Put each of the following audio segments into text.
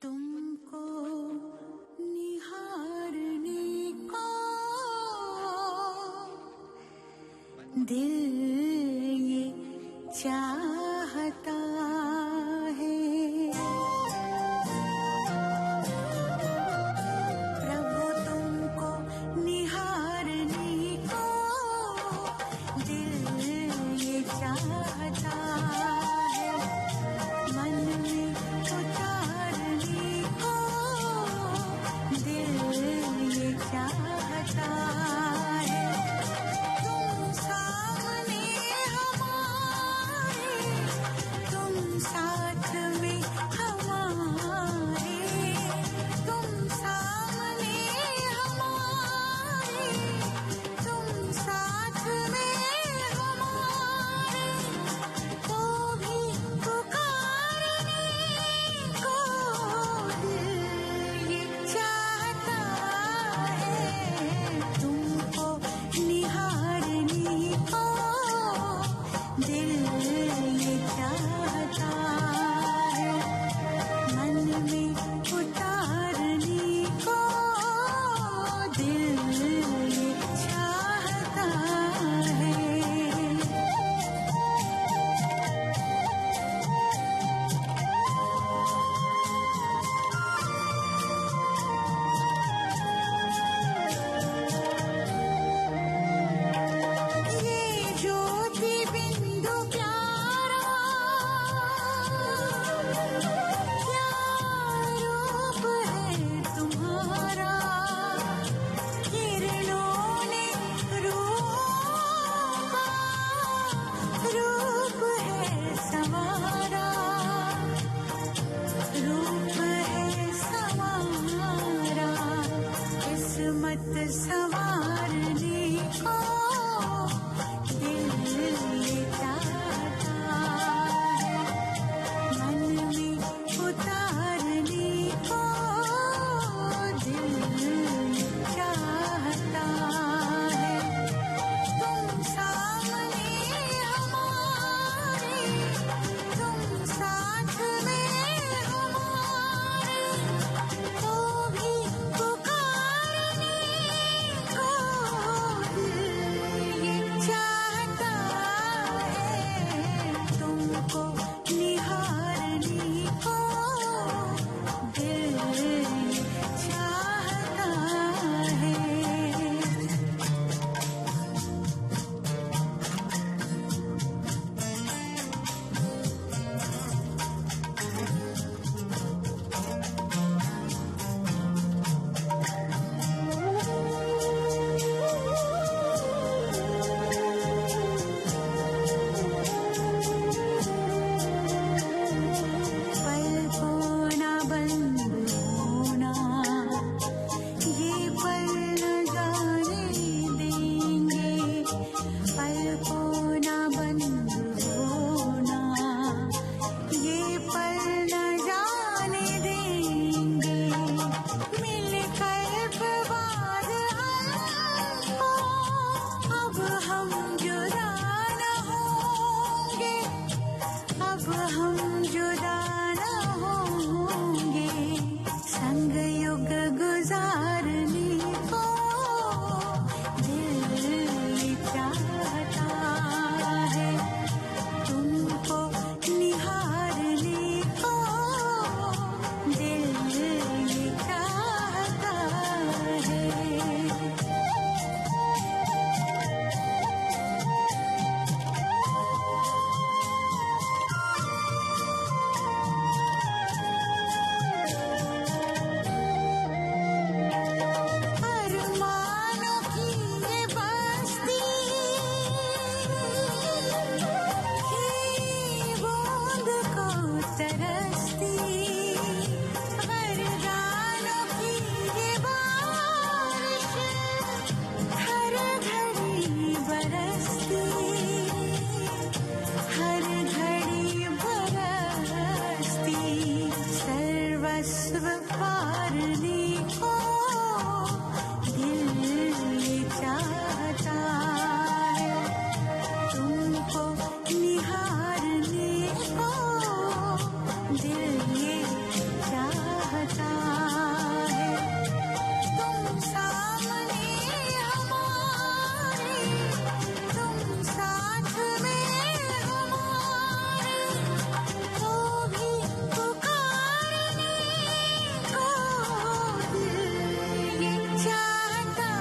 तुमको निहारने को दिल ये चाहता है। प्रभु तुमको निहारने को दिल ये चाहता है। मन में उतारने को दिल ये चाहता है। तुम सामने हमारे, तुम साथ में हमारे, तुम सामने हमारे, तुम साथ में हमारे, तो भी पुकारने को दिल ये चाहता है। तुमको निहारने को दिल ये चाहता है। मन में उतारने को दिल ये चाहता है। ये ज्योति बिंदु प्यारा, क्या रूप है तुम्हारा। किरणों ने रूप है संवारा, रूप है संवारा। किस्मत संवारने को दिल ये चाहता है। मन में उतारने को दिल ये चाहता है। तुम सामने हमारे, तुम साथ में हमारे, तो भी पुकारने को दिल ये चाहता है। तुमको निहारने को दिल ये चाहता है। पल को ना बंद होना, ये पल न जाने देंगे। पल को ना बंद होना, ये पल न जाने देंगे। मिलकर बर्बाद हमको, अब हम जुदा न होंगे, अब हम जुदा न होंगे। संग युग गुजारने को दिल ये चाहता है। तुमको निहारने को दिल ये चाहता है। अरमानों की ये बस्ती, ही बूंद को तरसती। हर गानों की ये बारिश, हर घड़ी बरसती, हर घड़ी बरसती। सर्वस्व पारने को दिल ये चाहता है। तुमको निहारने को दिल ये चाहता है। तुम सामने हमारे, तुम साथ में हमारे, तो भी पुकारने को दिल ये चाहता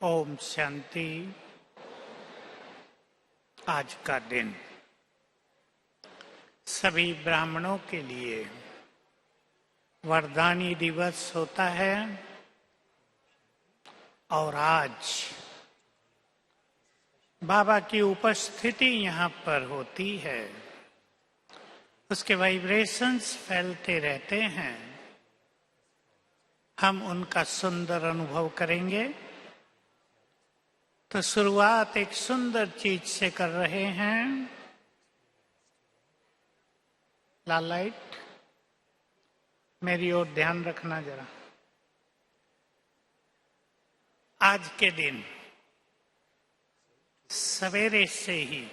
ओम शांति। आज का दिन सभी ब्राह्मणों के लिए वरदानी दिवस होता है और आज बाबा की उपस्थिति यहाँ पर होती है, उसके वाइब्रेशंस फैलते रहते हैं। हम उनका सुंदर अनुभव करेंगे। तो शुरुआत एक सुंदर चीज से कर रहे हैं। लाल लाइट, मेरी ओर ध्यान रखना जरा। आज के दिन सवेरे से ही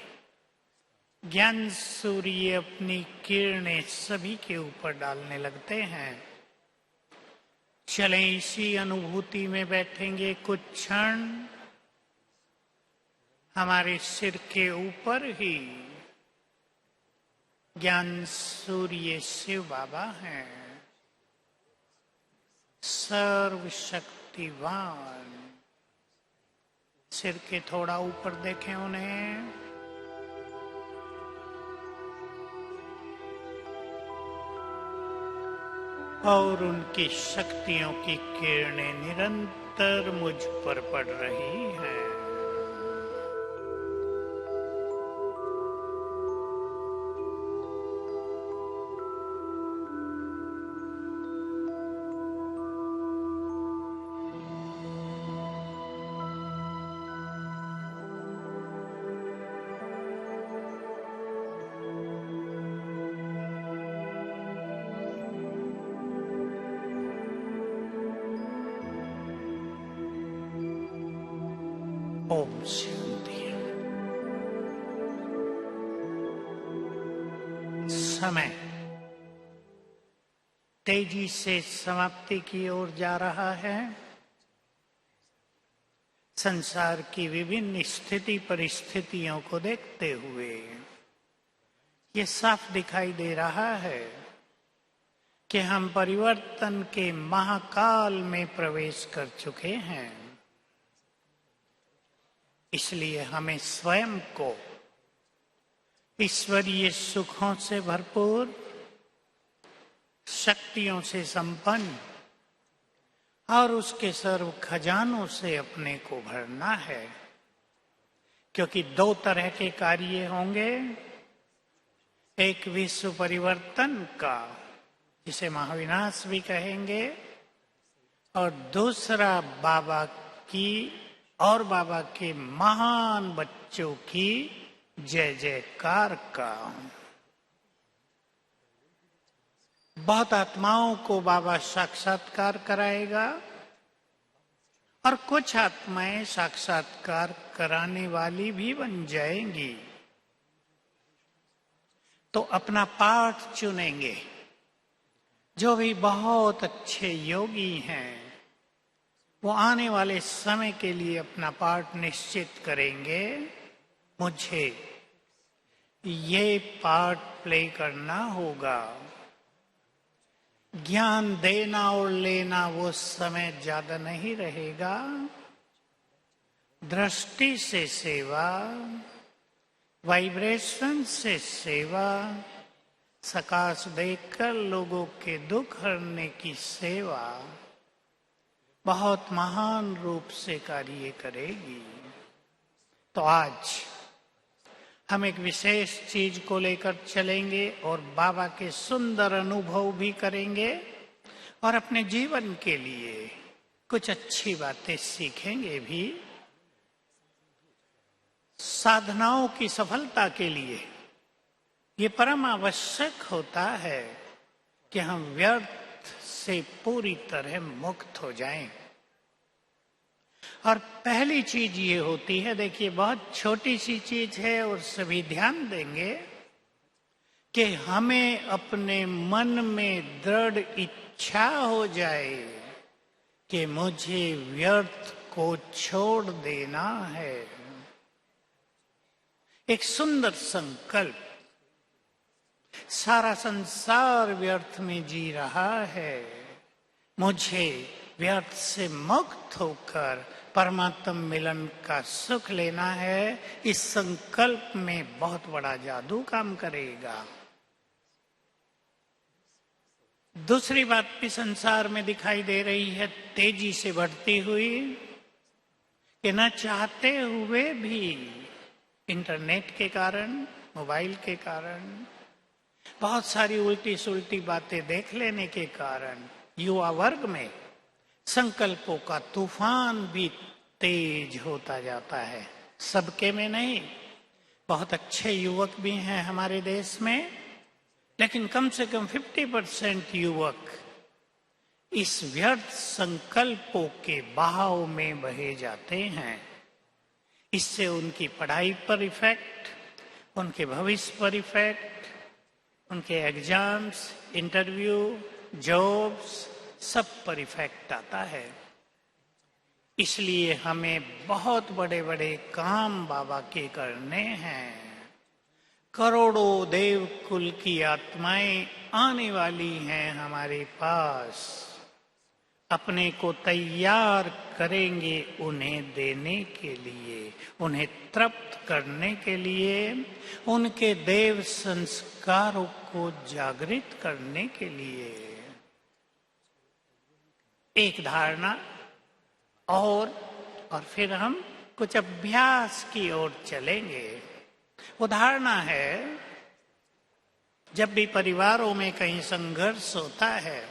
ज्ञान सूर्य अपनी किरणें सभी के ऊपर डालने लगते हैं। चलें इसी अनुभूति में बैठेंगे कुछ क्षण। हमारे सिर के ऊपर ही ज्ञान सूर्य शिव बाबा हैं, सर्वशक्तिवान। सिर के थोड़ा ऊपर देखें उन्हें। और उनकी शक्तियों की किरणें निरंतर मुझ पर पड़ रही हैं। ओम शांति। समय तेजी से समाप्ति की ओर जा रहा है। संसार की विभिन्न स्थिति परिस्थितियों को देखते हुए ये साफ दिखाई दे रहा है कि हम परिवर्तन के महाकाल में प्रवेश कर चुके हैं। इसलिए हमें स्वयं को ईश्वरीय सुखों से भरपूर, शक्तियों से संपन्न और उसके सर्व खजानों से अपने को भरना है। क्योंकि दो तरह के कार्य होंगे, एक विश्व परिवर्तन का जिसे महाविनाश भी कहेंगे, और दूसरा बाबा की और बाबा के महान बच्चों की जय जयकार का। बहुत आत्माओं को बाबा साक्षात्कार कराएगा और कुछ आत्माएं साक्षात्कार कराने वाली भी बन जाएंगी। तो अपना पाठ चुनेंगे। जो भी बहुत अच्छे योगी हैं वो आने वाले समय के लिए अपना पार्ट निश्चित करेंगे। मुझे ये पार्ट प्ले करना होगा। ज्ञान देना और लेना वो समय ज्यादा नहीं रहेगा। दृष्टि से सेवा, वाइब्रेशन से सेवा, सकाश देकर लोगों के दुख हरने की सेवा बहुत महान रूप से कार्य करेगी। तो आज हम एक विशेष चीज को लेकर चलेंगे और बाबा के सुंदर अनुभव भी करेंगे और अपने जीवन के लिए कुछ अच्छी बातें सीखेंगे भी। साधनाओं की सफलता के लिए ये परम आवश्यक होता है कि हम व्यर्थ से पूरी तरह मुक्त हो जाएं। और पहली चीज ये होती है, देखिए बहुत छोटी सी चीज है और सभी ध्यान देंगे कि हमें अपने मन में दृढ़ इच्छा हो जाए कि मुझे व्यर्थ को छोड़ देना है। एक सुंदर संकल्प। सारा संसार व्यर्थ में जी रहा है, मुझे व्यर्थ से मुक्त होकर परमात्म मिलन का सुख लेना है। इस संकल्प में बहुत बड़ा जादू काम करेगा। दूसरी बात भी संसार में दिखाई दे रही है, तेजी से बढ़ती हुई, कि न चाहते हुए भी इंटरनेट के कारण, मोबाइल के कारण, बहुत सारी उल्टी सुलटी बातें देख लेने के कारण युवा वर्ग में संकल्पों का तूफान भी तेज होता जाता है। सबके में नहीं, बहुत अच्छे युवक भी हैं हमारे देश में, लेकिन कम से कम 50% युवक इस व्यर्थ संकल्पों के बहाव में बहे जाते हैं। इससे उनकी पढ़ाई पर इफेक्ट, उनके भविष्य पर इफेक्ट, उनके एग्जाम्स, इंटरव्यू, जॉब्स, सब पर इफेक्ट आता है। इसलिए हमें बहुत बड़े बड़े काम बाबा के करने हैं। करोड़ों देव कुल की आत्माएं आने वाली हैं हमारे पास। अपने को तैयार करेंगे उन्हें देने के लिए, उन्हें तृप्त करने के लिए, उनके देव संस्कारों को जागृत करने के लिए। एक धारणा और फिर हम कुछ अभ्यास की ओर चलेंगे। वो धारणा है, जब भी परिवारों में कहीं संघर्ष होता है,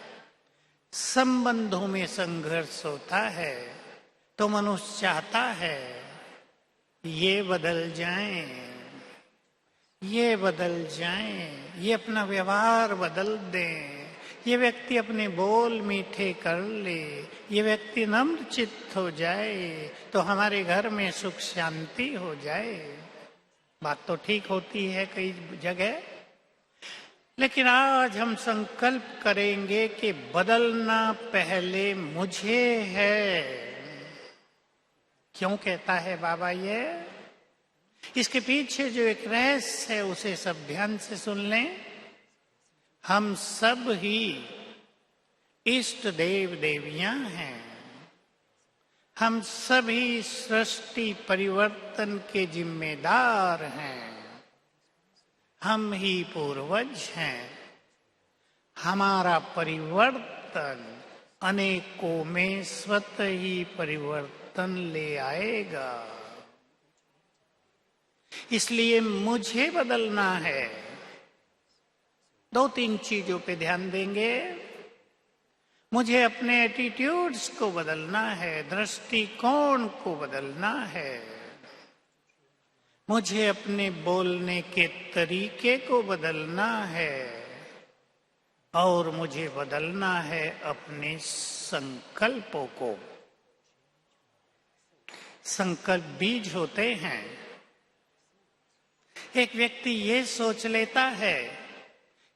संबंधों में संघर्ष होता है, तो मनुष्य चाहता है ये बदल जाएं, ये बदल जाएं, ये अपना व्यवहार बदल दें, ये व्यक्ति अपने बोल मीठे कर ले, ये व्यक्ति नम्र चित्त हो जाए, तो हमारे घर में सुख शांति हो जाए। बात तो ठीक होती है कई जगह, लेकिन आज हम संकल्प करेंगे कि बदलना पहले मुझे है। क्यों कहता है बाबा ये? इसके पीछे जो एक रहस्य है उसे सब ध्यान से सुन लें। हम सब ही इष्ट देव देवियां हैं। हम सभी सृष्टि परिवर्तन के जिम्मेदार हैं। हम ही पूर्वज हैं। हमारा परिवर्तन अनेकों में स्वतः ही परिवर्तन ले आएगा। इसलिए मुझे बदलना है। 2-3 चीजों पे ध्यान देंगे। मुझे अपने एटीट्यूड्स को बदलना है, दृष्टिकोण को बदलना है। मुझे अपने बोलने के तरीके को बदलना है और मुझे बदलना है अपने संकल्पों को। संकल्प बीज होते हैं। एक व्यक्ति ये सोच लेता है,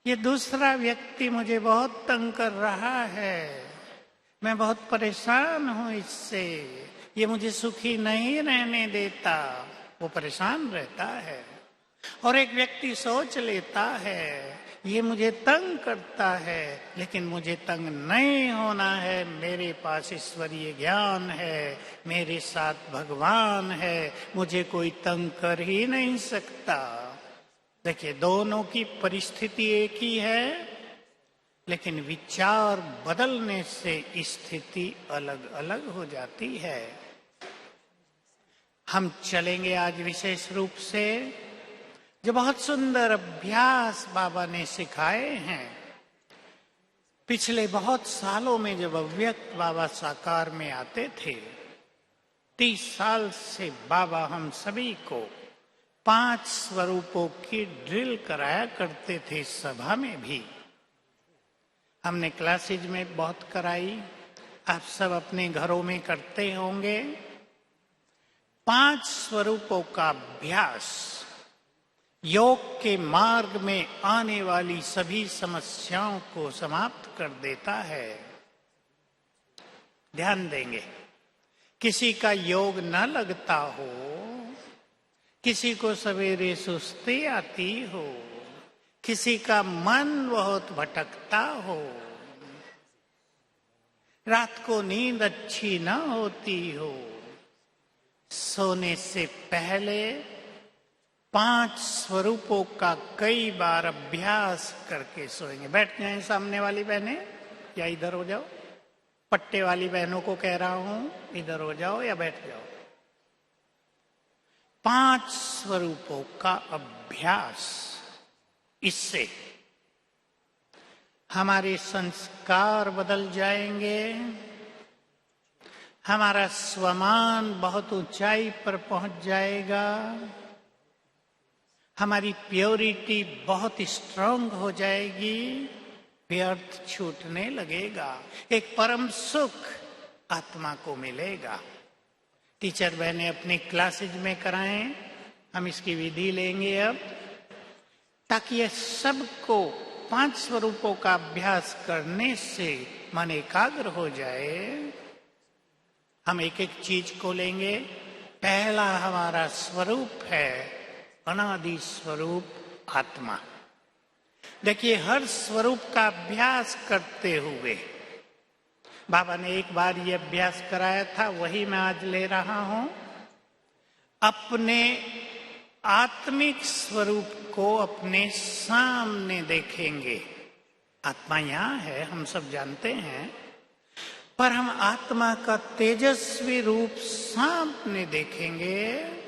ये दूसरा व्यक्ति मुझे बहुत तंग कर रहा है, मैं बहुत परेशान हूं इससे, ये मुझे सुखी नहीं रहने देता, वो परेशान रहता है। और एक व्यक्ति सोच लेता है, ये मुझे तंग करता है, लेकिन मुझे तंग नहीं होना है, मेरे पास ईश्वरीय ज्ञान है, मेरे साथ भगवान है, मुझे कोई तंग कर ही नहीं सकता। देखिए, दोनों की परिस्थिति एक ही है, लेकिन विचार बदलने से स्थिति अलग अलग हो जाती है। हम चलेंगे आज विशेष रूप से जो बहुत सुंदर अभ्यास बाबा ने सिखाए हैं। पिछले बहुत सालों में जब अव्यक्त बाबा साकार में आते थे, 30 साल से बाबा हम सभी को 5 स्वरूपों की ड्रिल कराया करते थे। सभा में भी हमने क्लासेज में बहुत कराई, आप सब अपने घरों में करते होंगे। 5 स्वरूपों का अभ्यास योग के मार्ग में आने वाली सभी समस्याओं को समाप्त कर देता है। ध्यान देंगे, किसी का योग न लगता हो, किसी को सवेरे सुस्ती आती हो, किसी का मन बहुत भटकता हो, रात को नींद अच्छी न होती हो, सोने से पहले 5 स्वरूपों का कई बार अभ्यास करके सोएंगे। बैठ जाएं सामने वाली बहनें, या इधर हो जाओ। पट्टे वाली बहनों को कह रहा हूं, इधर हो जाओ या बैठ जाओ। 5 स्वरूपों का अभ्यास, इससे हमारे संस्कार बदल जाएंगे, हमारा स्वमान बहुत ऊंचाई पर पहुंच जाएगा, हमारी प्योरिटी बहुत स्ट्रांग हो जाएगी, व्यर्थ छूटने लगेगा, एक परम सुख आत्मा को मिलेगा। टीचर बहनें अपनी क्लासेज में कराएं, हम इसकी विधि लेंगे अब, ताकि ये सबको 5 स्वरूपों का अभ्यास करने से मन एकाग्र हो जाए। हम एक एक चीज को लेंगे। पहला हमारा स्वरूप है अनादि स्वरूप आत्मा। देखिए, हर स्वरूप का अभ्यास करते हुए बाबा ने एक बार ये अभ्यास कराया था, वही मैं आज ले रहा हूं। अपने आत्मिक स्वरूप को अपने सामने देखेंगे। आत्मा यहां है, हम सब जानते हैं, पर हम आत्मा का तेजस्वी रूप सामने देखेंगे।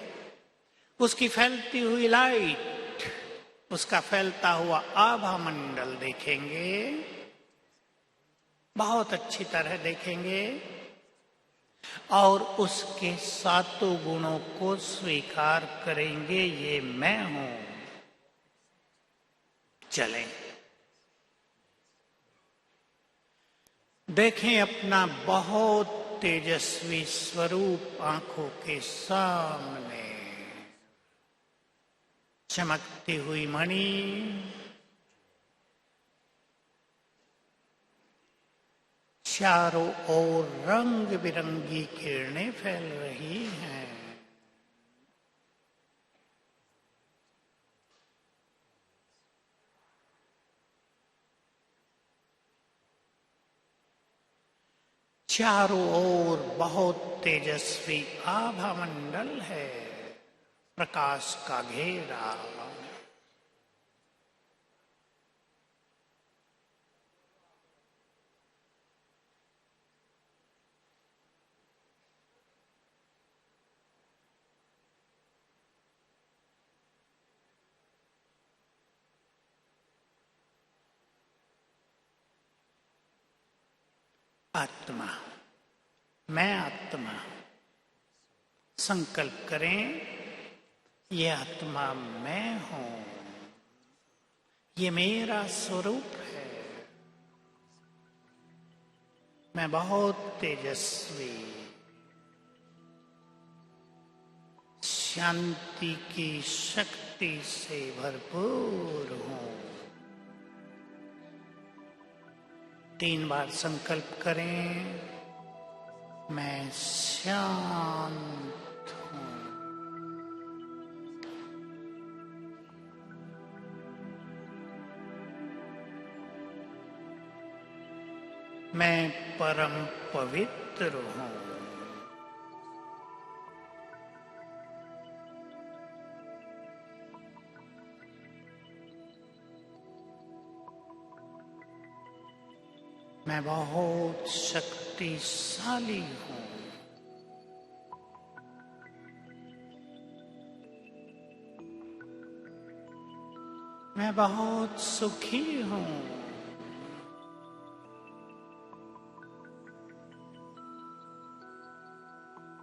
उसकी फैलती हुई लाइट, उसका फैलता हुआ आभा मंडल देखेंगे, बहुत अच्छी तरह देखेंगे, और उसके 7 गुणों को स्वीकार करेंगे, ये मैं हूं। चलें, देखें अपना बहुत तेजस्वी स्वरूप आंखों के सामने। चमकती हुई मणि, चारों ओर रंग बिरंगी किरणें फैल रही हैं। चारों ओर बहुत तेजस्वी आभा मंडल है, प्रकाश का घेरा। आत्मा, मैं आत्मा। संकल्प करें, ये आत्मा मैं हूं, ये मेरा स्वरूप है। मैं बहुत तेजस्वी, शांति की शक्ति से भरपूर हूं। 3 बार संकल्प करें, मैं शांत हूं। मैं परम पवित्र हूं। मैं बहुत शक्तिशाली हूं। मैं बहुत सुखी हूं।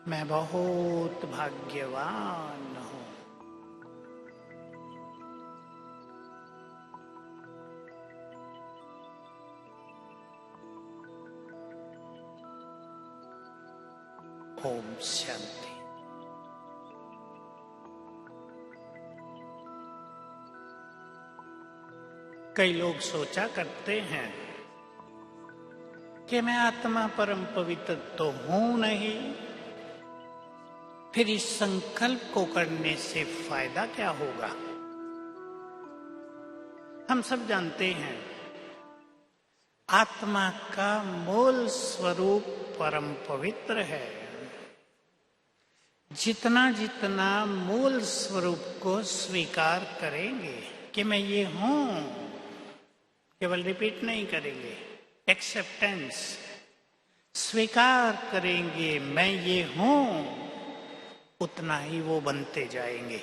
मैं बहुत भाग्यवान हूं। ओम शांति। कई लोग सोचा करते हैं कि मैं आत्मा परम पवित्र तो हूं नहीं, फिर इस संकल्प को करने से फायदा क्या होगा। हम सब जानते हैं आत्मा का मूल स्वरूप परम पवित्र है। जितना जितना मूल स्वरूप को स्वीकार करेंगे कि मैं ये हूं, केवल रिपीट नहीं करेंगे, एक्सेप्टेंस, स्वीकार करेंगे मैं ये हूं, उतना ही वो बनते जाएंगे।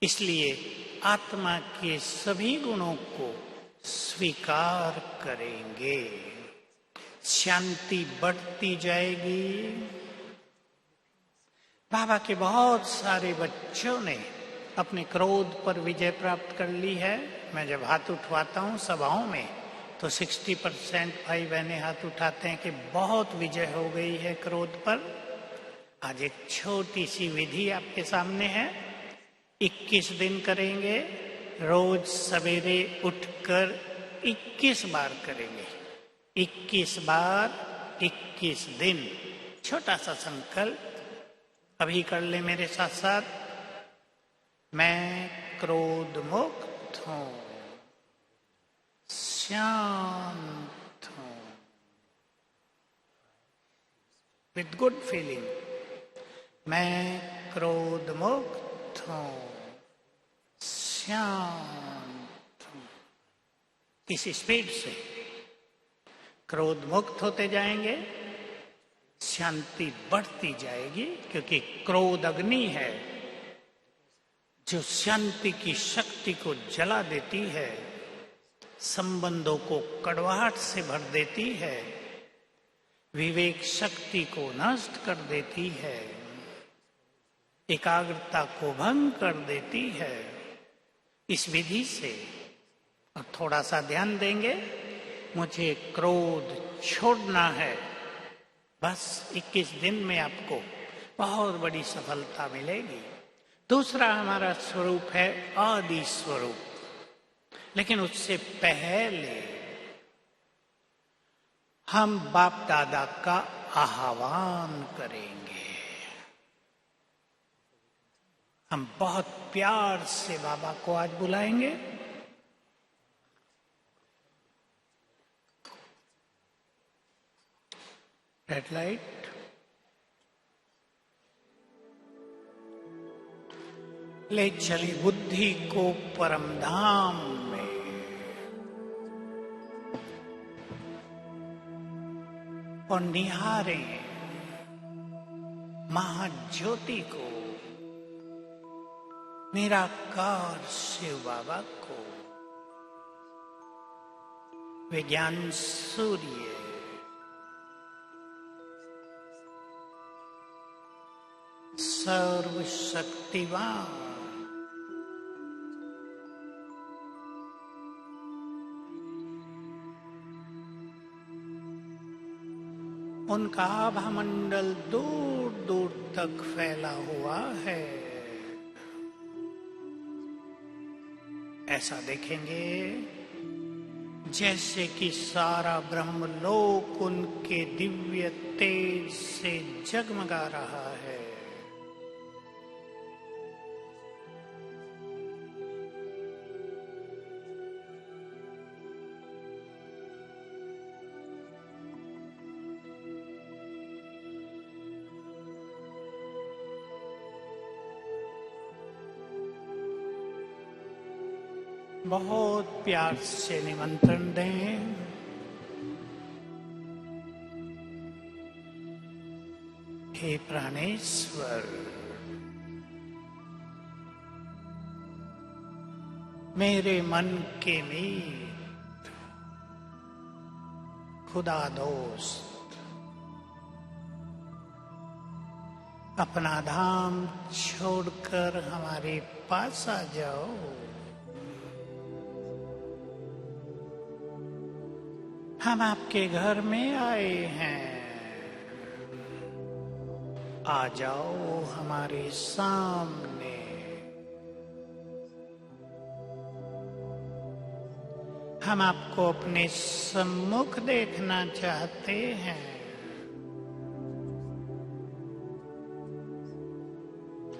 इसलिए आत्मा के सभी गुणों को स्वीकार करेंगे, शांति बढ़ती जाएगी। बाबा के बहुत सारे बच्चों ने अपने क्रोध पर विजय प्राप्त कर ली है। मैं जब हाथ उठवाता हूं सभाओं में तो 60% भाई बहनें हाथ उठाते हैं कि बहुत विजय हो गई है क्रोध पर। आज एक छोटी सी विधि आपके सामने है, 21 दिन करेंगे, रोज सवेरे उठकर 21 बार करेंगे। 21 बार 21 दिन, छोटा सा संकल्प अभी कर ले मेरे साथ साथ। मैं क्रोध मुक्त हूं, शांत हूं, विद गुड फीलिंग। मैं क्रोध मुक्त हूं, शांत हूं। इस स्पीड से क्रोध मुक्त होते जाएंगे, शांति बढ़ती जाएगी, क्योंकि क्रोध अग्नि है जो शांति की शक्ति को जला देती है, संबंधों को कड़वाहट से भर देती है, विवेक शक्ति को नष्ट कर देती है, एकाग्रता को भंग कर देती है। इस विधि से और थोड़ा सा ध्यान देंगे, मुझे क्रोध छोड़ना है, बस 21 दिन में आपको बहुत बड़ी सफलता मिलेगी। दूसरा हमारा स्वरूप है आदि स्वरूप, लेकिन उससे पहले हम बाप दादा का आह्वान करेंगे। हम बहुत प्यार से बाबा को आज बुलाएंगे। रेड लाइट, ले चली बुद्धि को परम धाम में। और निहारे महाज्योति को, निराकार शिव बाबा को, विज्ञान सूर्य, सर्वशक्तिवान, उनका आभामंडल दूर दूर तक फैला हुआ है। ऐसा देखेंगे जैसे कि सारा ब्रह्मलोक उनके दिव्य तेज से जगमगा रहा है। बहुत प्यार से निमंत्रण दें। हे प्राणेश्वर, मेरे मन के मीत, खुदा दोस्त, अपना धाम छोड़कर हमारे पास आ जाओ। हम आपके घर में आए हैं, आ जाओ हमारे सामने। हम आपको अपने सम्मुख देखना चाहते हैं।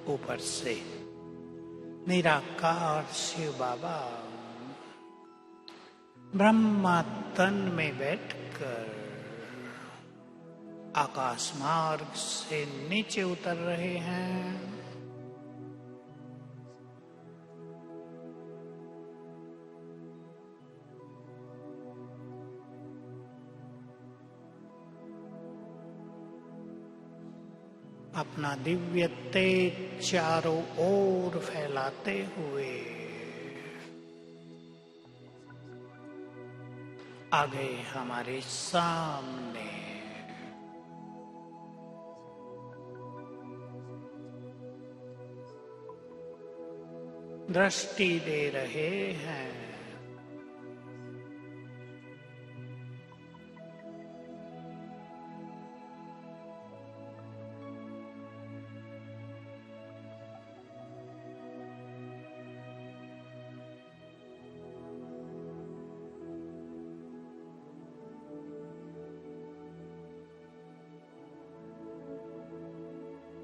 ऊपर से निराकार शिव बाबा ब्रह्मा तन में बैठकर आकाश मार्ग से नीचे उतर रहे हैं। अपना दिव्य तेज चारों ओर फैलाते हुए आ गए हमारे सामने। दृष्टि दे रहे हैं।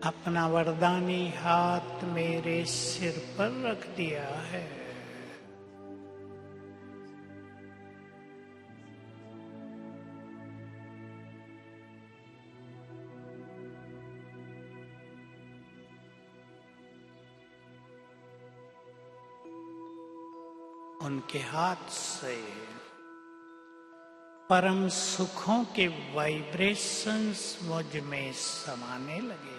अपना वरदानी हाथ मेरे सिर पर रख दिया है। उनके हाथ से परम सुखों के वाइब्रेशंस मुझ में समाने लगे।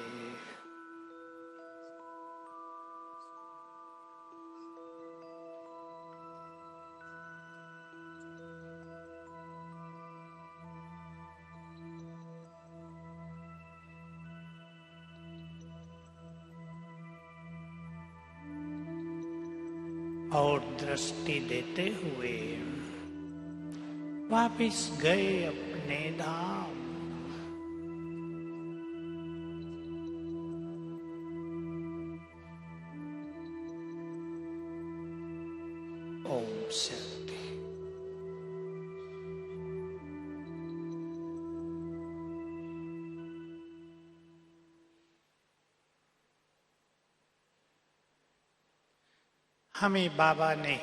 और दृष्टि देते हुए वापिस गए अपने धाम। ओम शांति। हमें बाबा ने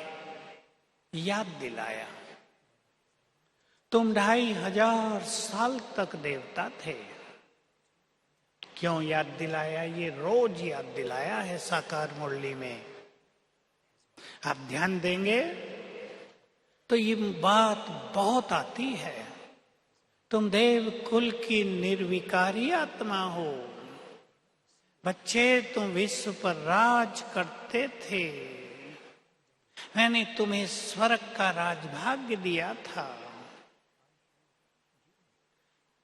याद दिलाया, तुम 2500 साल तक देवता थे। क्यों याद दिलाया? ये रोज याद दिलाया है साकार मुरली में। आप ध्यान देंगे तो ये बात बहुत आती है। तुम देव कुल की निर्विकारी आत्मा हो। बच्चे, तुम विश्व पर राज करते थे। मैंने तुम्हें स्वर्ग का राजभाग्य दिया था,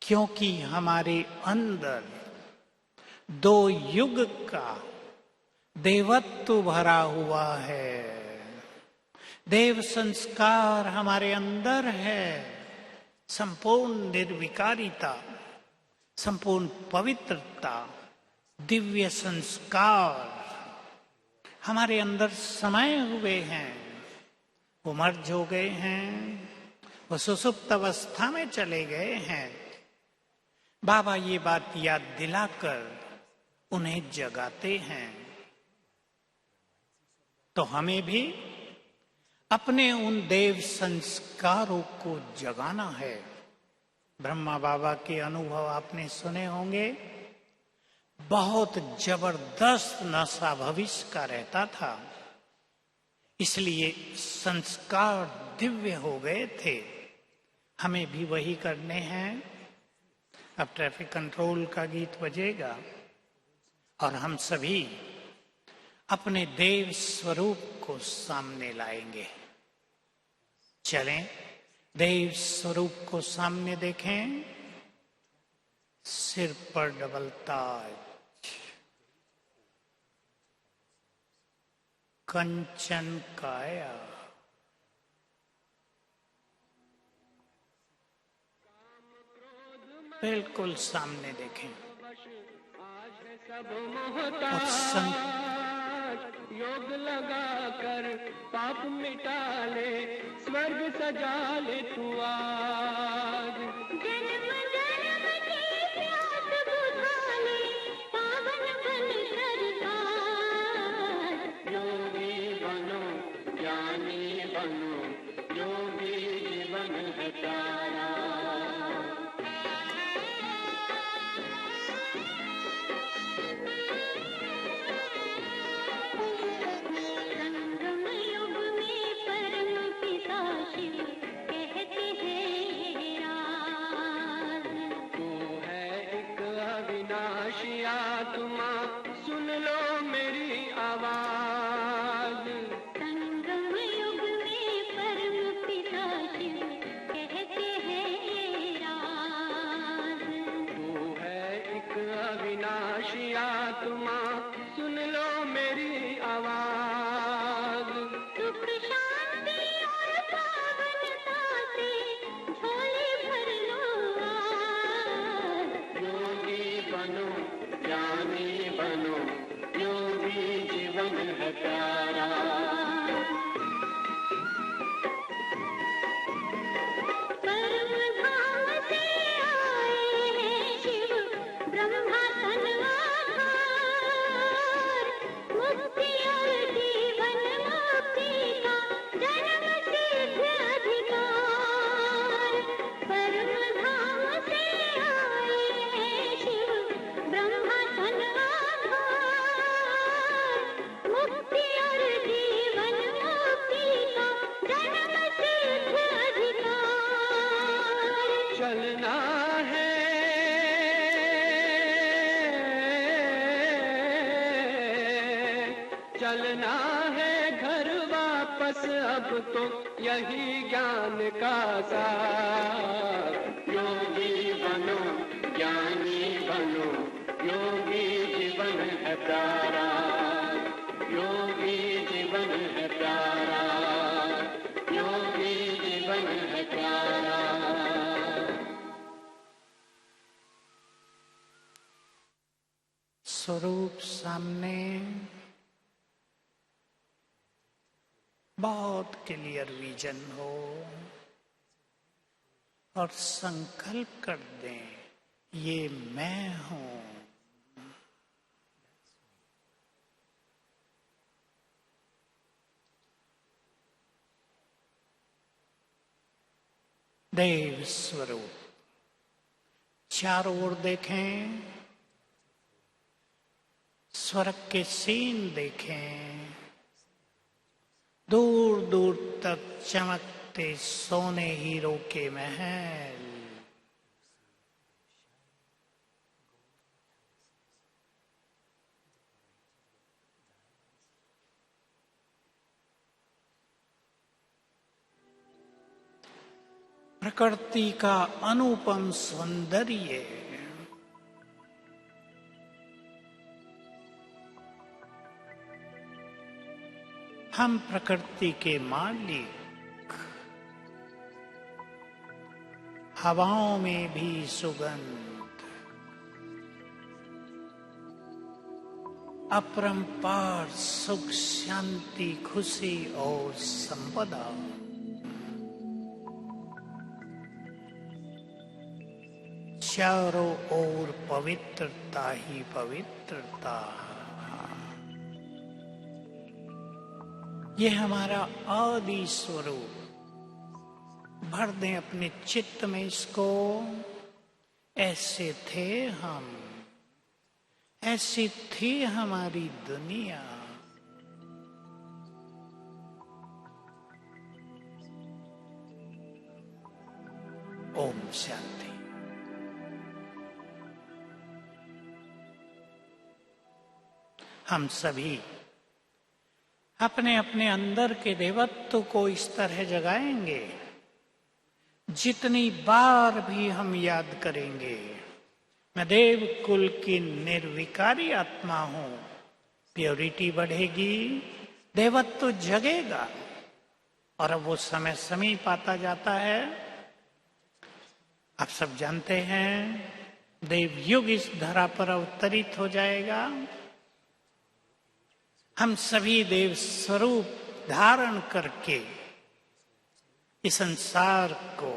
क्योंकि हमारे अंदर 2 युग का देवत्व भरा हुआ है। देव संस्कार हमारे अंदर है। संपूर्ण निर्विकारिता, संपूर्ण पवित्रता, दिव्य संस्कार हमारे अंदर समाये हुए हैं। वो मर्ज हो गए हैं, वो सुसुप्त अवस्था में चले गए हैं। बाबा ये बात याद दिलाकर उन्हें जगाते हैं। तो हमें भी अपने उन देव संस्कारों को जगाना है। ब्रह्मा बाबा के अनुभव आपने सुने होंगे। बहुत जबरदस्त नशा भविष्य का रहता था, इसलिए संस्कार दिव्य हो गए थे। हमें भी वही करने हैं। अब ट्रैफिक कंट्रोल का गीत बजेगा और हम सभी अपने देव स्वरूप को सामने लाएंगे। चलें, देव स्वरूप को सामने देखें। सिर पर डबल ताज, कंचन काया, बिल्कुल सामने देखें। सब मोहताज योग लगा कर पाप मिटा ले, स्वर्ग सजा ले तू आज। जन्म जन्म की प्यास बुझा ले, पावन बन कर आज। योगी बनो ज्ञानी बनो, योगी जीवन है प्यारा। संगम युग में परम पिता शिव कहते हैं राज। तू है एक अविनाशी आत्मा, सुन लो मेरी आवाज। संगम युग में परम पिता शिव कहते हैं राज। तू है एक अविनाशी आत्मा, सुन लो मेरी आवाज। सुख शांति और पावनता से झोले भर लो आज। योगी बनो ज्ञानी बनो, योगी जीवन है प्यारा। परम धाम से आए हैं शिव ब्रह्मा तन आधार। मुक्ति और जीवन मुक्ति का जन्म सिद्ध अधिकार। परम धाम से आए हैं शिव ब्रह्मा तन आधार। मुक्ति और जीवन मुक्ति का जन्म सिद्ध अधिकार। चलना है चलना है घर वापस, अब तो यही ज्ञान का सार। योगी बनो ज्ञानी बनो, योगी जीवन है प्यारा। योगी जीवन है प्यारा, योगी जीवन है प्यारा। स्वरूप सामने, बहुत क्लियर विजन हो और संकल्प कर दें, ये मैं हूं। देव स्वरूप चारों ओर देखें, स्वर्ग के सीन देखें, दूर दूर तक चमकते सोने हीरो के महल। प्रकृति का अनुपम सौंदर्य, हम प्रकृति के मालिक, हवाओं में भी सुगंध, अपरंपार सुख शांति खुशी और संपदा। चारों ओर पवित्रता ही पवित्रता। ये हमारा आदि स्वरूप, भर दें अपने चित्त में इसको। ऐसे थे हम, ऐसी थी हमारी दुनिया। ओम शांति। हम सभी अपने अपने अंदर के देवत्व को इस तरह जगाएंगे। जितनी बार भी हम याद करेंगे, मैं देव कुल की निर्विकारी आत्मा हूं, प्योरिटी बढ़ेगी, देवत्व जगेगा। और अब वो समय समीप आता जाता है। आप सब जानते हैं, देव युग इस धरा पर अवतरित हो जाएगा। हम सभी देव स्वरूप धारण करके इस संसार को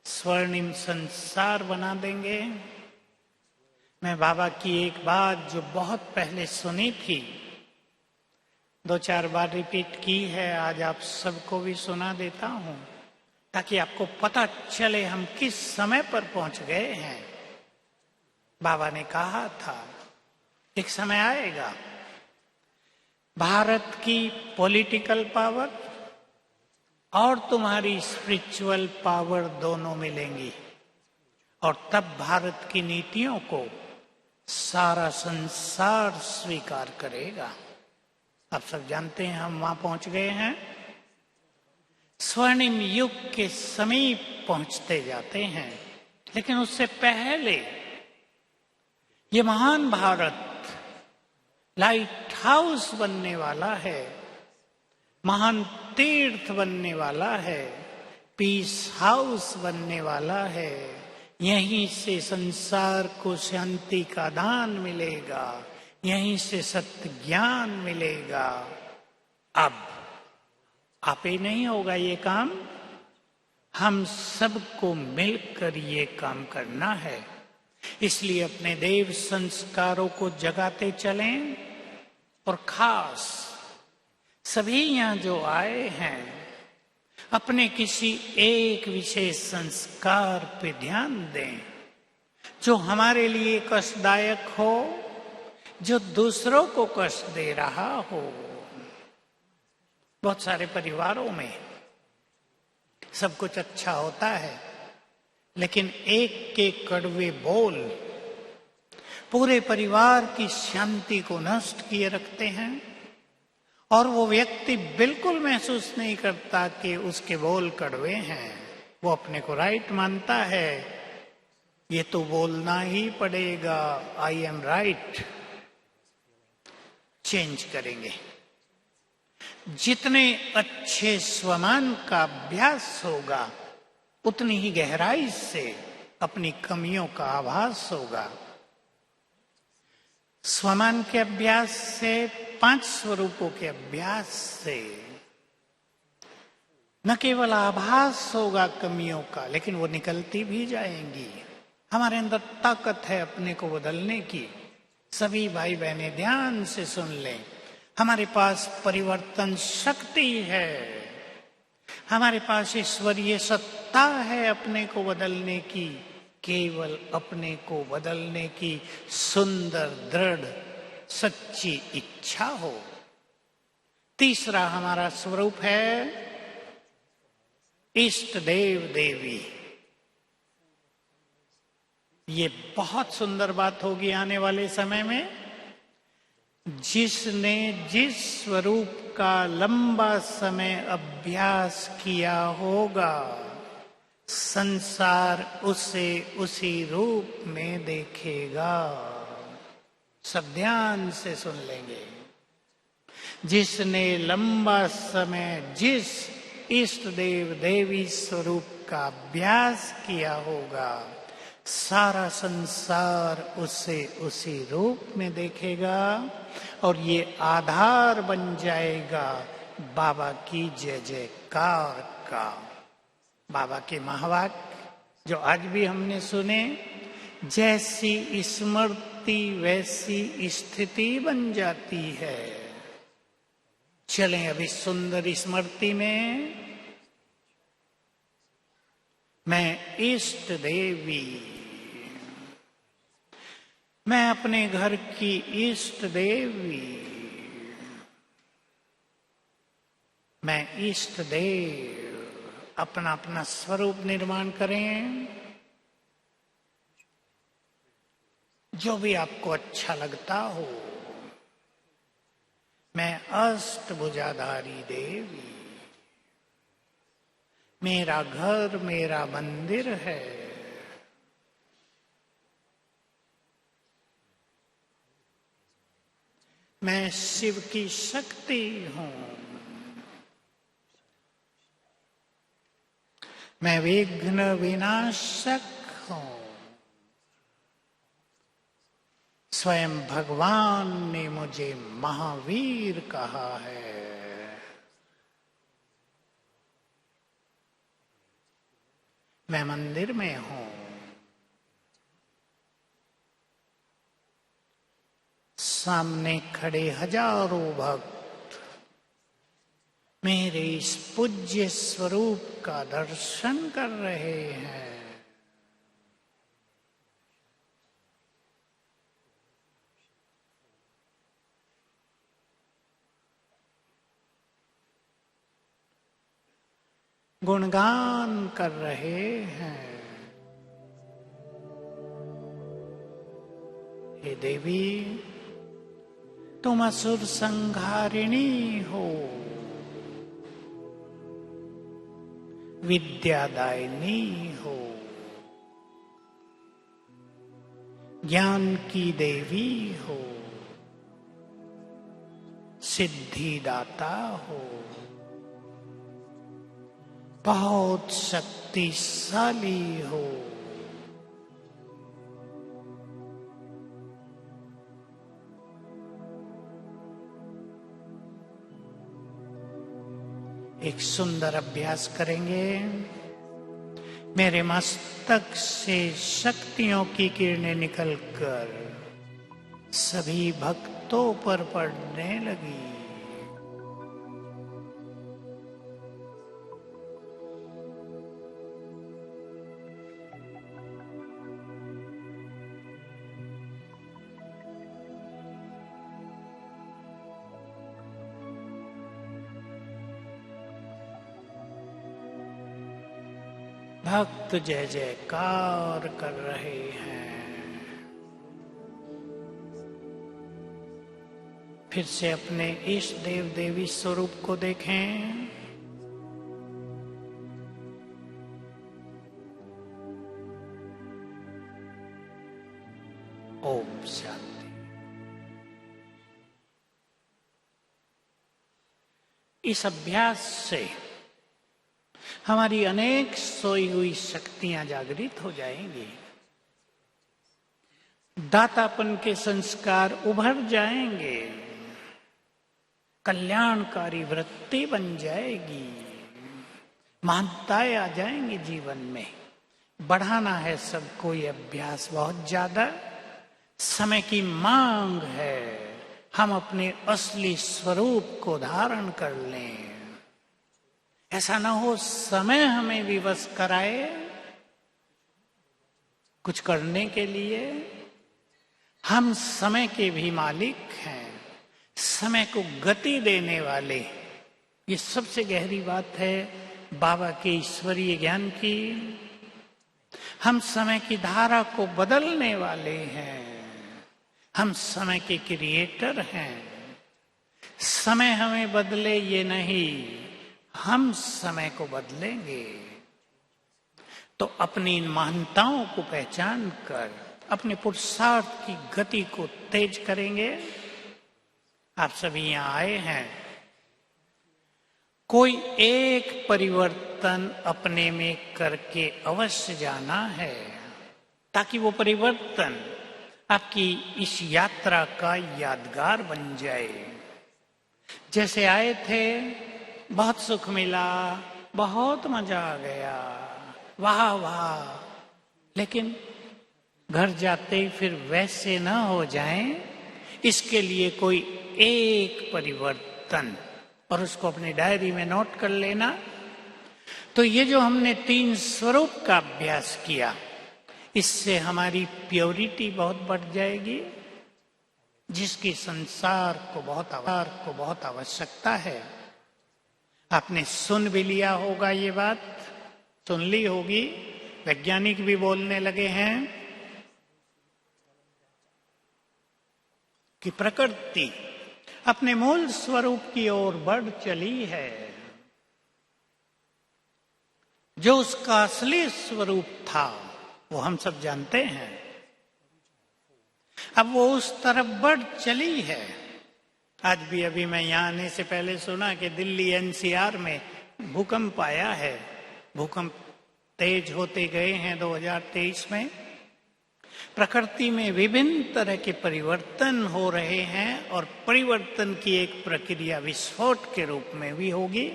स्वर्णिम संसार बना देंगे। मैं बाबा की एक बात जो बहुत पहले सुनी थी, 2-4 बार रिपीट की है, आज आप सबको भी सुना देता हूं, ताकि आपको पता चले हम किस समय पर पहुंच गए हैं। बाबा ने कहा था, एक समय आएगा भारत की पॉलिटिकल पावर और तुम्हारी स्पिरिचुअल पावर दोनों मिलेंगी, और तब भारत की नीतियों को सारा संसार स्वीकार करेगा। आप सब जानते हैं हम वहां पहुंच गए हैं। स्वर्णिम युग के समीप पहुंचते जाते हैं, लेकिन उससे पहले ये महान भारत लाइट हाउस बनने वाला है, महान तीर्थ बनने वाला है, पीस हाउस बनने वाला है। यहीं से संसार को शांति का दान मिलेगा, यहीं से सत्य ज्ञान मिलेगा। अब आप ही नहीं होगा ये काम, हम सबको मिलकर ये काम करना है। इसलिए अपने देव संस्कारों को जगाते चलें, और खास सभी यहाँ जो आए हैं अपने किसी एक विशेष संस्कार पे ध्यान दें, जो हमारे लिए कष्टदायक हो, जो दूसरों को कष्ट दे रहा हो। बहुत सारे परिवारों में सब कुछ अच्छा होता है, लेकिन एक के कड़वे बोल पूरे परिवार की शांति को नष्ट किए रखते हैं, और वो व्यक्ति बिल्कुल महसूस नहीं करता कि उसके बोल कड़वे हैं। वो अपने को राइट मानता है, ये तो बोलना ही पड़ेगा, आई एम राइट। चेंज करेंगे। जितने अच्छे स्वमान का अभ्यास होगा, उतनी ही गहराई से अपनी कमियों का आभास होगा। स्वमान के अभ्यास से, 5 स्वरूपों के अभ्यास से न केवल आभास होगा कमियों का, लेकिन वो निकलती भी जाएंगी। हमारे अंदर ताकत है अपने को बदलने की। सभी भाई बहनें ध्यान से सुन लें, हमारे पास परिवर्तन शक्ति है, हमारे पास ईश्वरीय सत्ता है अपने को बदलने की। केवल अपने को बदलने की सुंदर, दृढ़, सच्ची इच्छा हो। तीसरा हमारा स्वरूप है इष्ट देव देवी। ये बहुत सुंदर बात होगी आने वाले समय में। जिसने जिस स्वरूप का लंबा समय अभ्यास किया होगा, संसार उसे उसी रूप में देखेगा। सब ध्यान से सुन लेंगे। जिसने लंबा समय जिस इष्ट देव देवी स्वरूप का अभ्यास किया होगा, सारा संसार उसे उसी रूप में देखेगा, और ये आधार बन जाएगा बाबा की जय जयकार का। बाबा के महावाक्य जो आज भी हमने सुने, जैसी स्मृति वैसी स्थिति बन जाती है। चलें अभी सुंदर स्मृति में। मैं इष्ट देवी, मैं अपने घर की इष्ट देवी, मैं इष्ट देव। अपना अपना स्वरूप निर्माण करें, जो भी आपको अच्छा लगता हो। मैं अष्टभुजाधारी देवी, मेरा घर मेरा मंदिर है। मैं शिव की शक्ति हूं। मैं विघ्न विनाशक हूं। स्वयं भगवान ने मुझे महावीर कहा है। मैं मंदिर में हूं। सामने खड़े हजारों भक्त मेरे इस पूज्य स्वरूप का दर्शन कर रहे हैं। गुणगान कर रहे हैं। हे देवी, तुम असुर संहारिणी हो, विद्यादायिनी हो, ज्ञान की देवी हो, सिद्धिदाता हो, बहुत शक्तिशाली हो। एक सुंदर अभ्यास करेंगे। मेरे मस्तक से शक्तियों की किरणें निकलकर सभी भक्तों पर पड़ने लगी। भक्त जय जयकार कर रहे हैं। फिर से अपने इष्ट देव देवी स्वरूप को देखें। ओम शांति। इस अभ्यास से हमारी अनेक सोई हुई शक्तियां जागृत हो जाएंगी। दातापन के संस्कार उभर जाएंगे। कल्याणकारी वृत्ति बन जाएगी। महानताएं आ जाएंगी जीवन में। बढ़ाना है सबको ये अभ्यास बहुत ज्यादा। समय की मांग है। हम अपने असली स्वरूप को धारण कर लें। ऐसा ना हो समय हमें विवश कराए कुछ करने के लिए। हम समय के भी मालिक हैं। समय को गति देने वाले। ये सबसे गहरी बात है बाबा के ईश्वरीय ज्ञान की। हम समय की धारा को बदलने वाले हैं। हम समय के क्रिएटर हैं। समय हमें बदले ये नहीं, हम समय को बदलेंगे। तो अपनी इन महानताओं को पहचान कर अपने पुरुषार्थ की गति को तेज करेंगे। आप सभी यहाँ आए हैं। कोई एक परिवर्तन अपने में करके अवश्य जाना है, ताकि वो परिवर्तन आपकी इस यात्रा का यादगार बन जाए। जैसे आए थे, बहुत सुख मिला, बहुत मजा आ गया, वाह वाह, लेकिन घर जाते ही फिर वैसे ना हो जाएं, इसके लिए कोई एक परिवर्तन और उसको अपनी डायरी में नोट कर लेना। तो ये जो हमने 3 स्वरूप का अभ्यास किया, इससे हमारी प्योरिटी बहुत बढ़ जाएगी, जिसकी संसार को बहुत आवश्यकता है। आपने सुन भी लिया होगा, ये बात सुन ली होगी। वैज्ञानिक भी बोलने लगे हैं कि प्रकृति अपने मूल स्वरूप की ओर बढ़ चली है। जो उसका असली स्वरूप था वो हम सब जानते हैं। अब वो उस तरफ बढ़ चली है। आज भी अभी मैं यहां आने से पहले सुना कि दिल्ली एनसीआर में भूकंप आया है। भूकंप तेज होते गए हैं 2023 में। प्रकृति में विभिन्न तरह के परिवर्तन हो रहे हैं और परिवर्तन की एक प्रक्रिया विस्फोट के रूप में भी होगी।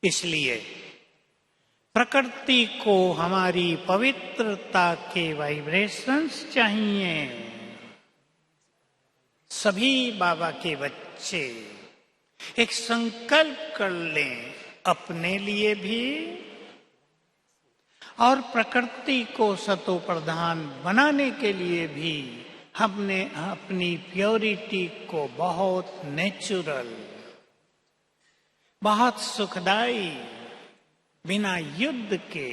इसलिए प्रकृति को हमारी पवित्रता के वाइब्रेशंस चाहिए। सभी बाबा के बच्चे एक संकल्प कर लें, अपने लिए भी और प्रकृति को सतो प्रधान बनाने के लिए भी। हमने अपनी प्योरिटी को बहुत नेचुरल, बहुत सुखदाई, बिना युद्ध के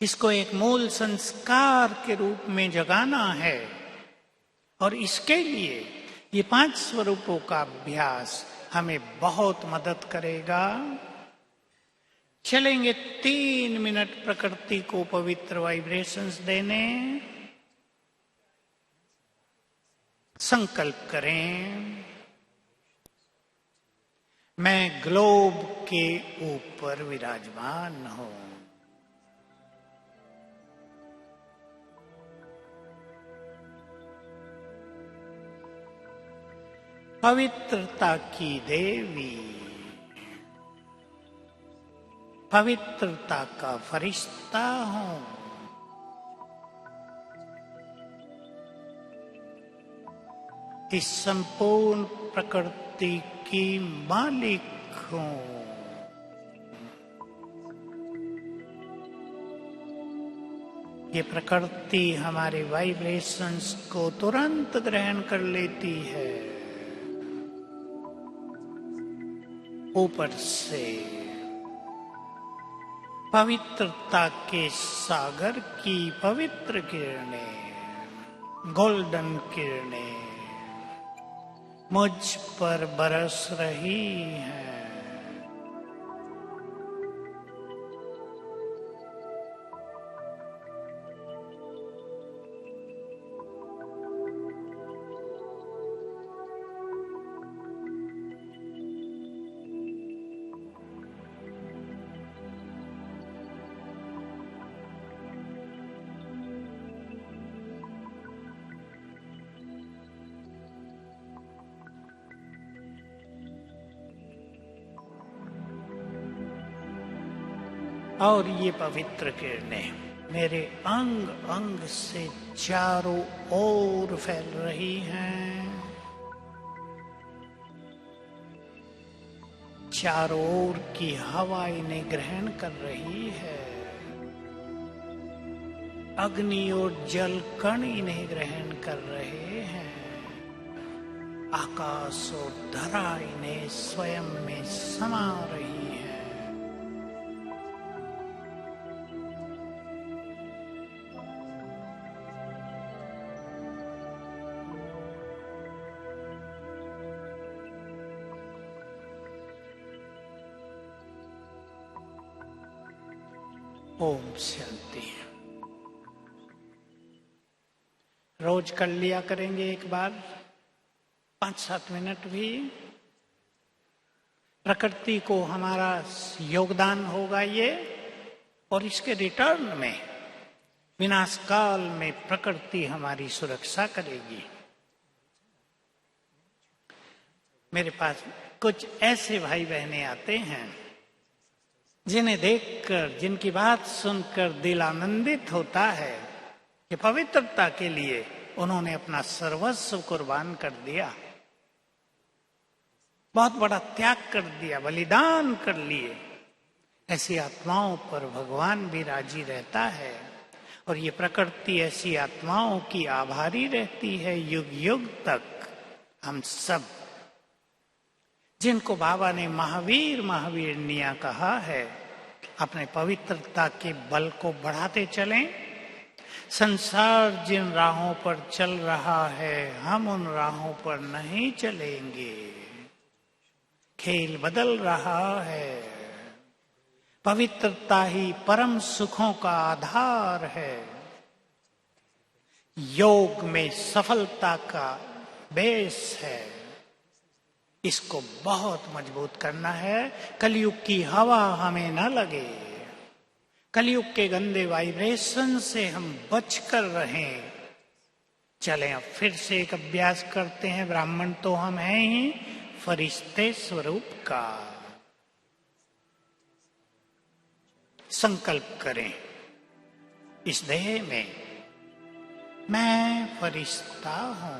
इसको एक मूल संस्कार के रूप में जगाना है। और इसके लिए ये 5 स्वरूपों का अभ्यास हमें बहुत मदद करेगा। चलेंगे 3 मिनट प्रकृति को पवित्र वाइब्रेशंस देने। संकल्प करें, मैं ग्लोब के ऊपर विराजमान हूं। पवित्रता की देवी, पवित्रता का फरिश्ता हूं। इस संपूर्ण प्रकृति की मालिक हूं। ये प्रकृति हमारे वाइब्रेशंस को तुरंत ग्रहण कर लेती है। ऊपर से पवित्रता के सागर की पवित्र किरणें, गोल्डन किरणें मुझ पर बरस रही हैं। और ये पवित्र किरणें मेरे अंग अंग से चारों ओर फैल रही हैं। चारों ओर की हवा इन्हें ग्रहण कर रही है। अग्नि और जल कण इन्हें ग्रहण कर रहे हैं। आकाश और धरा इन्हें स्वयं में समा रही है। ओम शांति। रोज कर लिया करेंगे एक बार 5-7 मिनट भी। प्रकृति को हमारा योगदान होगा ये, और इसके रिटर्न में विनाश काल में प्रकृति हमारी सुरक्षा करेगी। मेरे पास कुछ ऐसे भाई बहनें आते हैं जिन्हें देखकर, जिनकी बात सुनकर दिल आनंदित होता है कि पवित्रता के लिए उन्होंने अपना सर्वस्व कुर्बान कर दिया, बहुत बड़ा त्याग कर दिया, बलिदान कर लिए। ऐसी आत्माओं पर भगवान भी राजी रहता है और ये प्रकृति ऐसी आत्माओं की आभारी रहती है युग युग तक। हम सब जिनको बाबा ने महावीर महावीरनिया कहा है, अपने पवित्रता के बल को बढ़ाते चलें, संसार जिन राहों पर चल रहा है हम उन राहों पर नहीं चलेंगे। खेल बदल रहा है। पवित्रता ही परम सुखों का आधार है। योग में सफलता का बेस है। इसको बहुत मजबूत करना है। कलयुग की हवा हमें न लगे। कलयुग के गंदे वाइब्रेशन से हम बचकर रहें। चलें अब फिर से एक अभ्यास करते हैं। ब्राह्मण तो हम हैं ही, फरिश्ते स्वरूप का संकल्प करें। इस देह में मैं फरिश्ता हूं।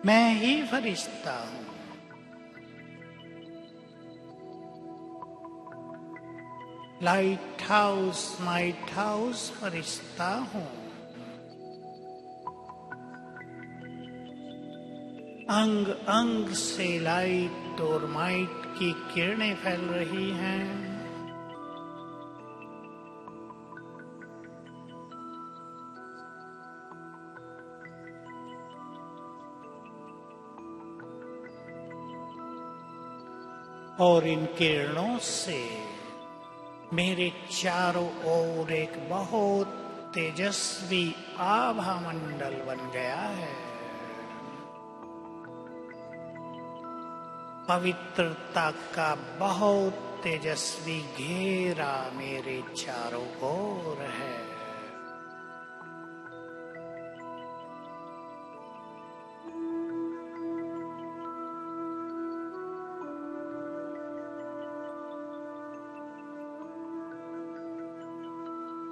मैं ही फरिश्ता हूं। लाइट हाउस माइट हाउस फरिश्ता हूं। अंग अंग से लाइट और माइट की किरणें फैल रही हैं। और इन किरणों से मेरे चारों ओर एक बहुत तेजस्वी आभा मंडल बन गया है। पवित्रता का बहुत तेजस्वी घेरा मेरे चारों ओर है।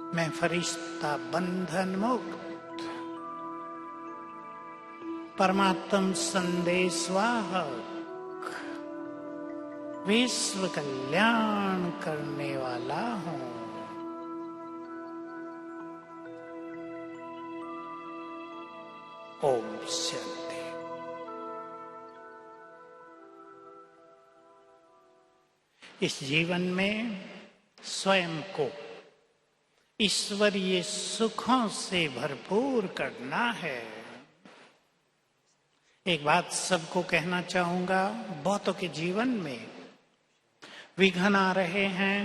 मैं फरिश्ता बंधन मुक्त, परमात्म संदेशवाहक, विश्व कल्याण करने वाला हूं। ओम शांति। इस जीवन में स्वयं को ईश्वरीय सुखों से भरपूर करना है। एक बात सबको कहना चाहूंगा, बहुतों के जीवन में विघ्न आ रहे हैं।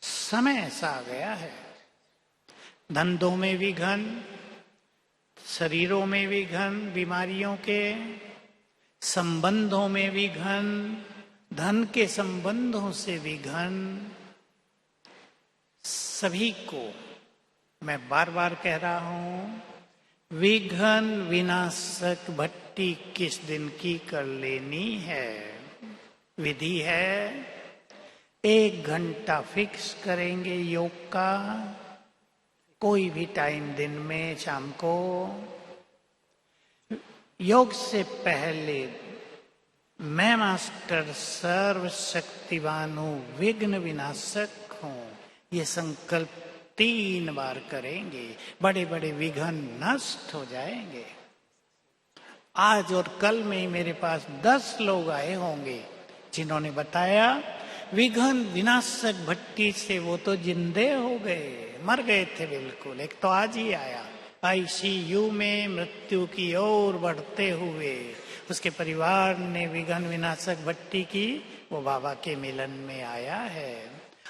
समय ऐसा आ गया है। धंधों में विघ्न, शरीरों में विघ्न, बीमारियों के संबंधों में विघ्न, धन के संबंधों से विघ्न। सभी को मैं बार बार कह रहा हूं, विघ्न विनाशक भट्टी किस दिन की कर लेनी है। विधि है, 1 घंटा फिक्स करेंगे योग का, कोई भी टाइम दिन में, शाम को। योग से पहले मैं मास्टर सर्वशक्तिवान हूं, विघ्न विनाशक हूं, ये संकल्प 3 बार करेंगे। बड़े बड़े विघ्न नष्ट हो जाएंगे। आज और कल में ही मेरे पास 10 लोग आए होंगे जिन्होंने बताया विघ्न विनाशक भट्टी से वो तो जिंदे हो गए, मर गए थे बिल्कुल। एक तो आज ही आया आईसीयू में मृत्यु की ओर बढ़ते हुए, उसके परिवार ने विघ्न विनाशक भट्टी की, वो बाबा के मिलन में आया है।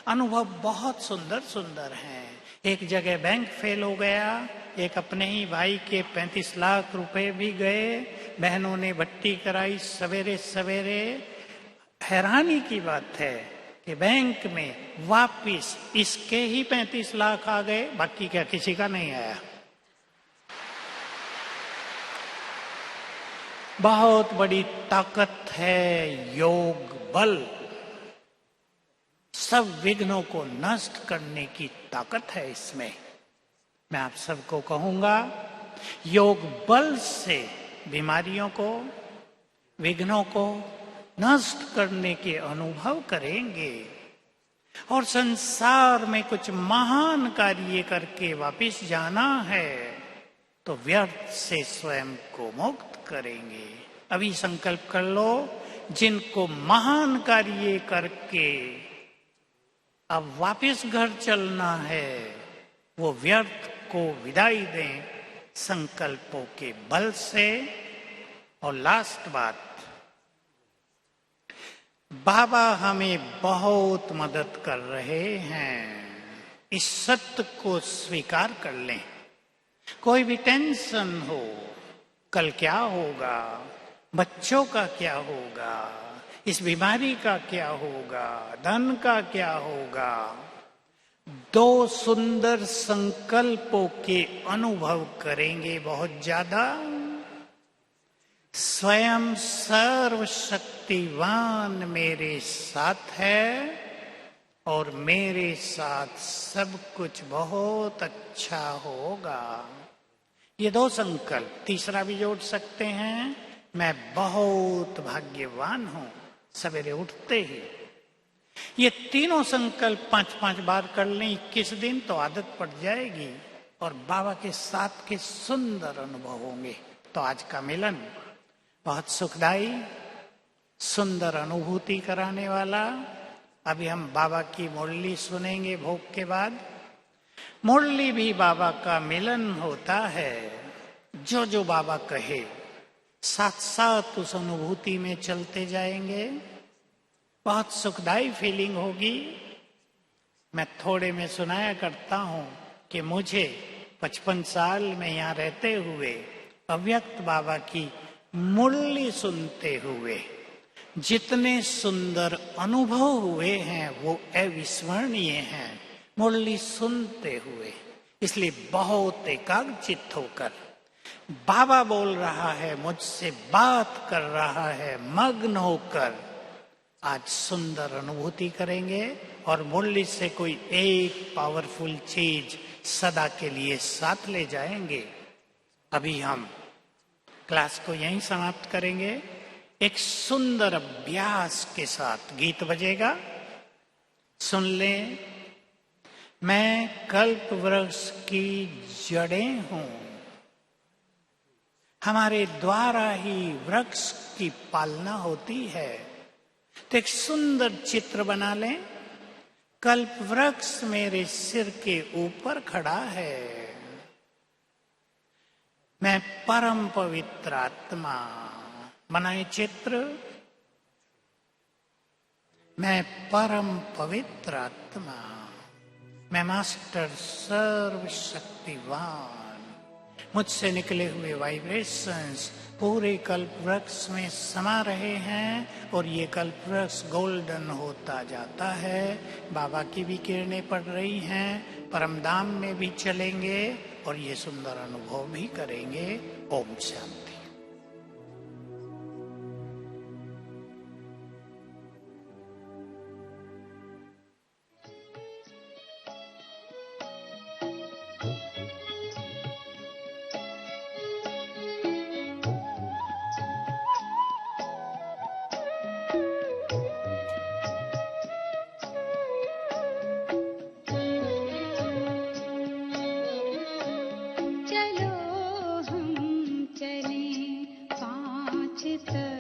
अनुभव बहुत सुंदर सुंदर हैं। एक जगह बैंक फेल हो गया, एक अपने ही भाई के 35 लाख रुपए भी गए। बहनों ने भट्टी कराई सवेरे सवेरे। हैरानी की बात है कि बैंक में वापिस इसके ही 35 लाख आ गए, बाकी क्या किसी का नहीं आया। बहुत बड़ी ताकत है योग बल। सब विघ्नों को नष्ट करने की ताकत है इसमें। मैं आप सबको कहूंगा, योग बल से बीमारियों को, विघ्नों को नष्ट करने के अनुभव करेंगे और संसार में कुछ महान कार्य करके वापिस जाना है तो व्यर्थ से स्वयं को मुक्त करेंगे। अभी संकल्प कर लो, जिनको महान कार्य करके अब वापस घर चलना है, वो व्यर्थ को विदाई दें संकल्पों के बल से। और लास्ट बात, बाबा हमें बहुत मदद कर रहे हैं, इस सत्य को स्वीकार कर लें। कोई भी टेंशन हो, कल क्या होगा, बच्चों का क्या होगा, इस बीमारी का क्या होगा, धन का क्या होगा, 2 सुंदर संकल्पों के अनुभव करेंगे बहुत ज्यादा। स्वयं सर्वशक्तिवान मेरे साथ है और मेरे साथ सब कुछ बहुत अच्छा होगा। ये 2 संकल्प, तीसरा भी जोड़ सकते हैं, मैं बहुत भाग्यवान हूं सवेरे उठते ही। ये तीनों संकल्प 5-5 बार कर लें 21 दिन तो आदत पड़ जाएगी और बाबा के साथ के सुंदर अनुभव होंगे। तो आज का मिलन बहुत सुखदाई, सुंदर अनुभूति कराने वाला। अभी हम बाबा की मुरली सुनेंगे भोग के बाद। मुरली भी बाबा का मिलन होता है। जो जो बाबा कहे साथ साथ उस अनुभूति में चलते जाएंगे, बहुत सुखदाई फीलिंग होगी। मैं थोड़े में सुनाया करता हूं कि मुझे 55 साल में यहाँ रहते हुए अव्यक्त बाबा की मुरली सुनते हुए जितने सुंदर अनुभव हुए हैं वो अविस्मरणीय हैं मुरली सुनते हुए। इसलिए बहुत एकाग्रचित्त होकर बाबा बोल रहा है, मुझसे बात कर रहा है, मग्न होकर आज सुंदर अनुभूति करेंगे और मुरली से कोई एक पावरफुल चीज सदा के लिए साथ ले जाएंगे। अभी हम क्लास को यहीं समाप्त करेंगे एक सुंदर अभ्यास के साथ। गीत बजेगा, सुन लें। मैं कल्प वृक्ष की जड़ें हूं, हमारे द्वारा ही वृक्ष की पालना होती है। तो एक सुंदर चित्र बना लें। कल्प वृक्ष मेरे सिर के ऊपर खड़ा है, मैं परम पवित्र आत्मा। बनाए चित्र, मैं परम पवित्र आत्मा, मैं मास्टर सर्वशक्तिवान। मुझसे निकले हुए वाइब्रेशंस पूरे कल्प वृक्ष में समा रहे हैं और ये कल्प वृक्ष गोल्डन होता जाता है। बाबा की भी किरणें पड़ रही हैं, परम धाम में भी चलेंगे और ये सुंदर अनुभव भी करेंगे। ओम शांति। चलो हम चलें 5 तक।